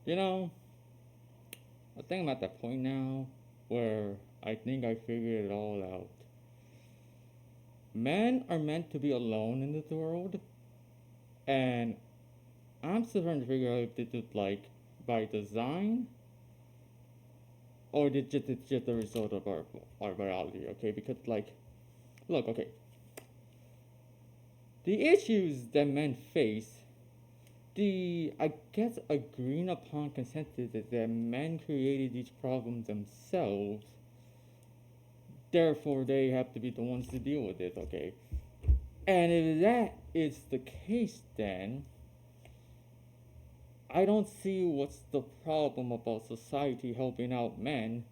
You know, I think I'm at that point now where I think I figured it all out. Men are meant to be alone in this world, and I'm still trying to figure out if this is like by design or it's just a result of our biology, okay? Because like, look, okay, the issues that men face, the I guess agreeing upon consensus is that men created these problems themselves, therefore they have to be the ones to deal with it, okay? And if that is the case, then I don't see what's the problem about society helping out men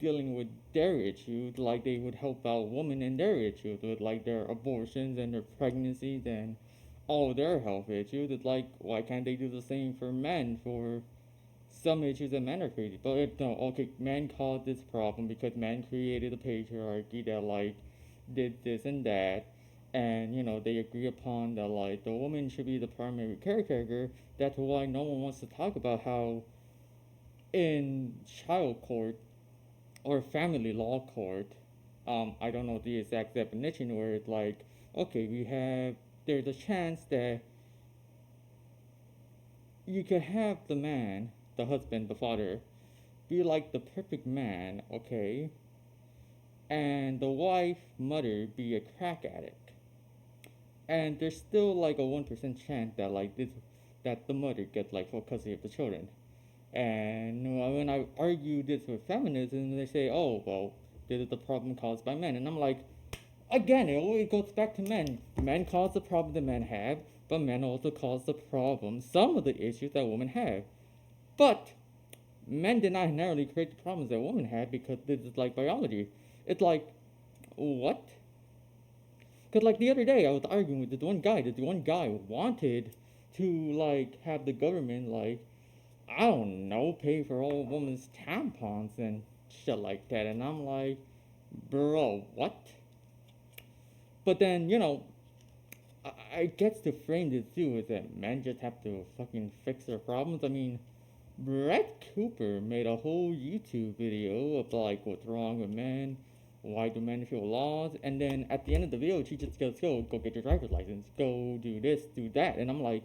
dealing with their issues like they would help out women in their issues with like their abortions and their pregnancies and all their health issues. It's like, why can't they do the same for men for some issues that men are crazy? But no, okay, men caused this problem because men created a patriarchy that like did this and that, and they agree upon that like the woman should be the primary caretaker. That's why no one wants to talk about how in child court or family law court, I don't know the exact definition, where it's like, okay, there's a chance that you could have the man, the husband, the father, be like the perfect man, okay, and the wife, mother, be a crack addict. And there's still like a 1% chance that that the mother gets like full custody of the children. And when I argue this with feminism, they say, oh, well, this is the problem caused by men. And I'm like, again, it always goes back to men. Men cause the problem that men have, but men also cause the problem, some of the issues that women have. But men did not inherently create the problems that women have because this is like biology. It's like, what? Because like the other day, I was arguing with this one guy. This one guy wanted to like have the government like, I don't know, pay for all women's tampons and shit like that. And I'm like, bro, what? But then, I guess to frame this too is that men just have to fucking fix their problems. I mean, Brett Cooper made a whole YouTube video of like what's wrong with men, why do men feel lost, and then at the end of the video, she just goes, go get your driver's license, go do this, do that. And I'm like,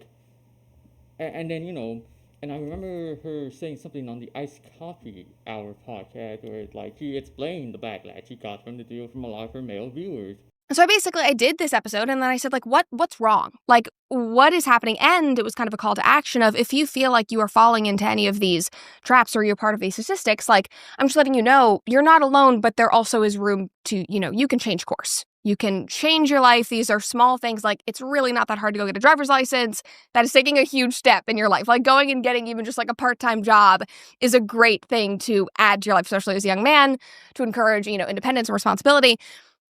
and then and I remember her saying something on the Iced Coffee Hour podcast where it's like she explained the backlash she got from the deal from a lot of her male viewers. So I did this episode and then I said, like, what's wrong? Like, what is happening? And it was kind of a call to action of, if you feel like you are falling into any of these traps or you're part of these statistics, like, I'm just letting you know you're not alone, but there also is room to, you can change course. You can change your life. These are small things. Like, it's really not that hard to go get a driver's license. That is taking a huge step in your life. Like, going and getting even just like a part-time job is a great thing to add to your life, especially as a young man, to encourage, independence and responsibility.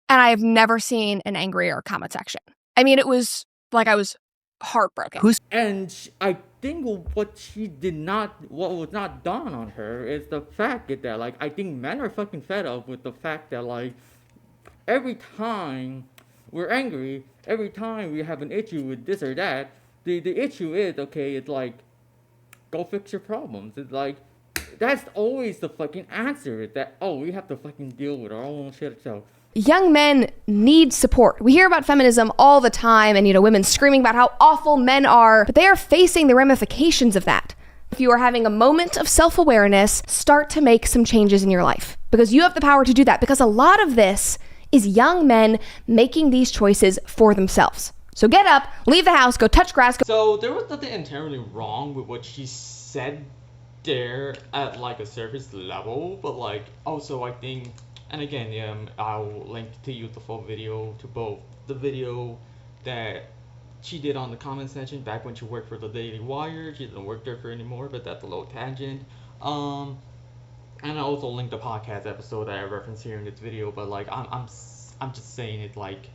And I have never seen an angrier comment section. I mean, it was like I was heartbroken. I think what was not done on her is the fact that, like, I think men are fucking fed up with the fact that, like, every time we're angry, every time we have an issue with this or that, the issue is, okay, it's like, go fix your problems. It's like, that's always the fucking answer, is that, oh, we have to fucking deal with our own shit, so. Young men need support. We hear about feminism all the time and, women screaming about how awful men are, but they are facing the ramifications of that. If you are having a moment of self-awareness, start to make some changes in your life because you have the power to do that, because a lot of this is young men making these choices for themselves. So get up, leave the house, go touch grass. So there was nothing entirely wrong with what she said there at like a surface level, but like also I think, and again, I'll link to you the full video, to both the video that she did on the comment section back when she worked for the Daily Wire. She doesn't work there for anymore, but that's a little tangent. And I also linked the podcast episode that I referenced here in this video. But like, I'm just saying it like,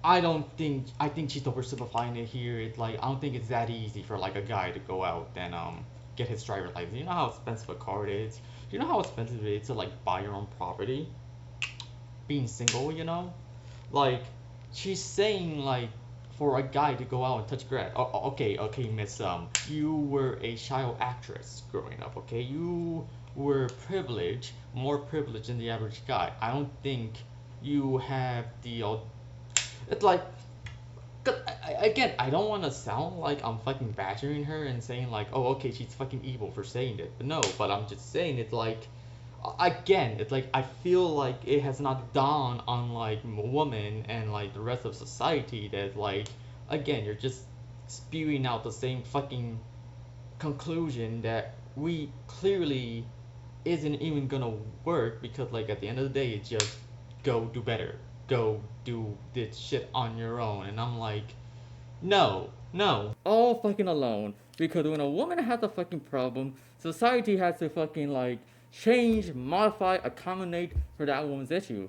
I think she's oversimplifying it here. It's like, I don't think it's that easy for like a guy to go out and get his driver's license. You know how expensive a car is. You know how expensive it is to like buy your own property. Being single, like, she's saying like for a guy to go out and touch grass. Okay, Miss. You were a child actress growing up. Okay, you were privileged, more privileged than the average guy. I don't think you have the. It's like, 'cause again, I don't want to sound like I'm fucking badgering her and saying like, oh, okay, she's fucking evil for saying it. But no, but I'm just saying it's like, again, it's like I feel like it has not dawned on like women and like the rest of society that like, again, you're just spewing out the same fucking conclusion that we clearly isn't even gonna work because like at the end of the day it's just go do better, go do this shit on your own. And I'm like, no, no, all fucking alone. Because when a woman has a fucking problem, society has to fucking like change, modify, accommodate for that woman's issue.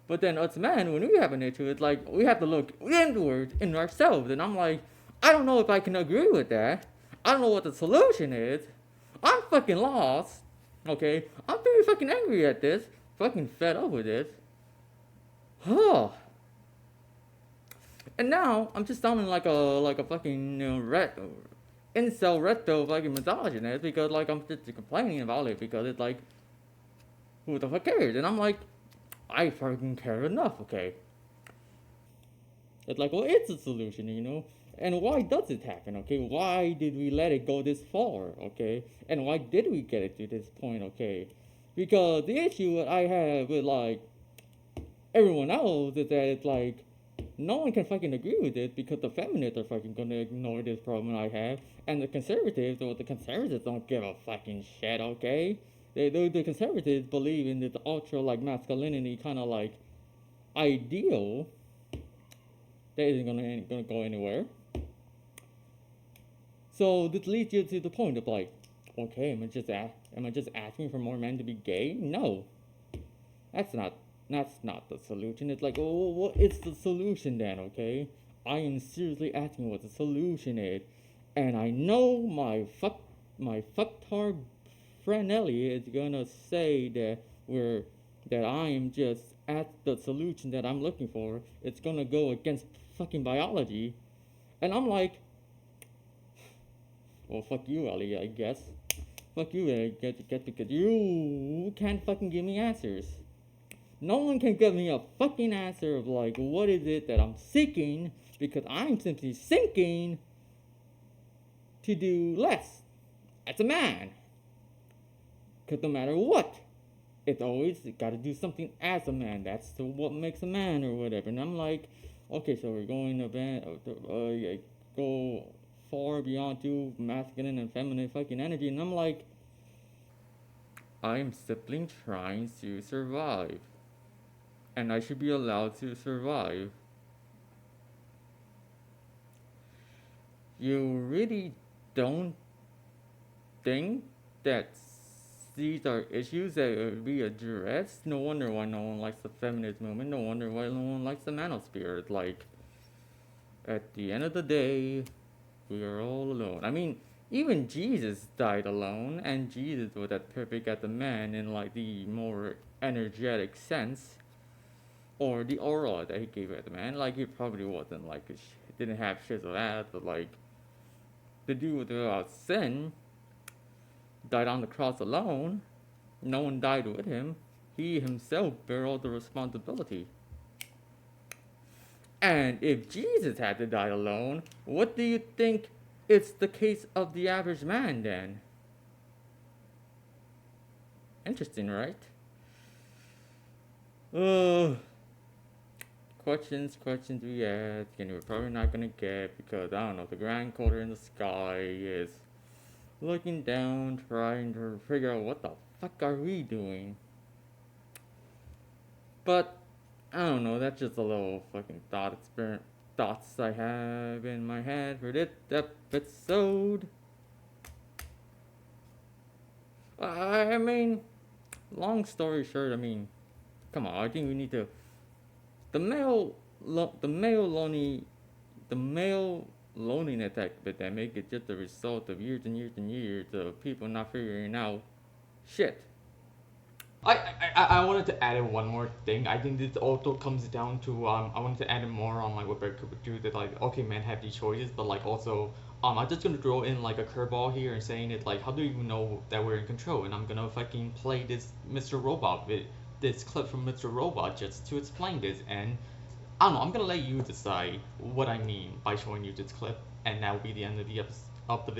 But then us men, when we have an issue, it's like we have to look inward in ourselves. And I'm like, I don't know if I can agree with that. I don't know what the solution is. I'm fucking lost. Okay? I'm very fucking angry at this. Fucking fed up with this. Huh. And now I'm just sounding like a fucking incel reto fucking misogynist because like I'm just complaining about it because it's like who the fuck cares? And I'm like, I fucking care enough, okay? It's like, well, it's a solution, you know? And why does it happen, okay? Why did we let it go this far, okay? And why did we get it to this point, okay? Because the issue that I have with, like, everyone else is that it's like, no one can fucking agree with it because the feminists are fucking gonna ignore this problem I have. And the conservatives, well, the conservatives don't give a fucking shit, okay? The conservatives believe in this ultra, like, masculinity kind of, like, ideal that isn't gonna go anywhere. So this leads you to the point of like, okay, am I just asking for more men to be gay? No, that's not the solution. It's like, oh, what is the solution then? Okay, I am seriously asking what the solution is, and I know my fucktard friend Elliot is gonna say that I am just at the solution that I'm looking for. It's gonna go against fucking biology, and I'm like, well, fuck you, Ellie, I guess. Fuck you, I guess, because you can't fucking give me answers. No one can give me a fucking answer of like, what is it that I'm seeking, because I'm simply seeking to do less as a man. Because no matter what, it's always gotta do something as a man. That's what makes a man or whatever. And I'm like, okay, so we're going to go far beyond to masculine and feminine fucking energy. And I'm like, I'm simply trying to survive. And I should be allowed to survive. You really don't think that these are issues that would be addressed? No wonder why no one likes the feminist movement. No wonder why no one likes the manosphere. Like, at the end of the day, we are all alone. I mean, even Jesus died alone, and Jesus was that perfect as a man in like the more energetic sense, or the aura that he gave as a man. Like he probably wasn't like didn't have shit of that, but like the dude without sin died on the cross alone. No one died with him. He himself bare all the responsibility. And if Jesus had to die alone, what do you think it's the case of the average man then? Interesting, right? Questions we ask, and we're probably not gonna get because I don't know, the grand quarter in the sky is looking down, trying to figure out what the fuck are we doing. But I don't know, that's just a little fucking thoughts I have in my head for this episode. I mean, long story short, I mean, come on, I think we need to. The male, the male lonely, the male loneliness epidemic is just a result of years and years and years of people not figuring out shit. I wanted to add in one more thing. I think this also comes down to I wanted to add in more on like what Bear could do that like okay man have these choices but like also I'm just gonna throw in like a curveball here and saying it like how do you know that we're in control and I'm gonna fucking play this Mr. Robot this clip from Mr. Robot just to explain this and I don't know I'm gonna let you decide what I mean by showing you this clip and that will be the end of the episode of the video.